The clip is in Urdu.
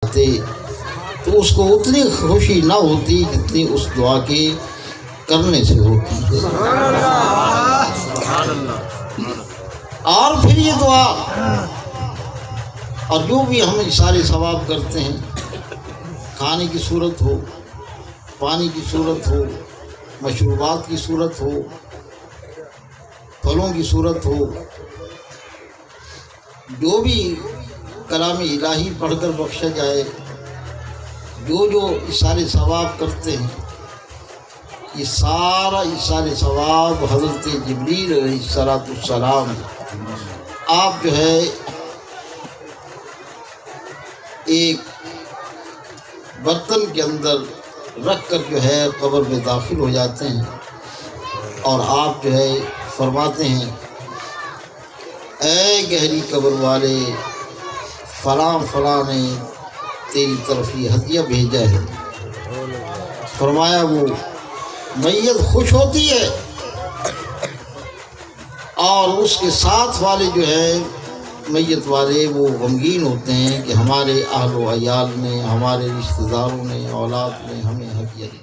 کرتے تو اس کو اتنی خوشی نہ ہوتی جتنی اس دعا کے کرنے سے ہوتی ہے۔ اور پھر یہ دعا اور جو بھی ہم اشارے ثواب کرتے ہیں، کھانے کی صورت ہو، پانی کی صورت ہو، مشروبات کی صورت ہو، پھلوں کی صورت ہو، جو بھی کلام الہی پڑھ کر بخشا جائے، جو اشارے ثواب کرتے ہیں، یہ سارا اشارے ثواب حضرت جبریل علیہ السلام آپ جو ہے ایک برتن کے اندر رکھ کر جو ہے قبر میں داخل ہو جاتے ہیں اور آپ جو ہے فرماتے ہیں، اے گہری قبر والے، فلاں فلاں نے تیری طرف یہ ہدیہ بھیجا ہے۔ فرمایا وہ میت خوش ہوتی ہے اور اس کے ساتھ والے جو ہے میت والے وہ غمگین ہوتے ہیں کہ ہمارے اہل و عیال نے، ہمارے رشتہ داروں نے، اولاد نے ہمیں ہدیہ دی۔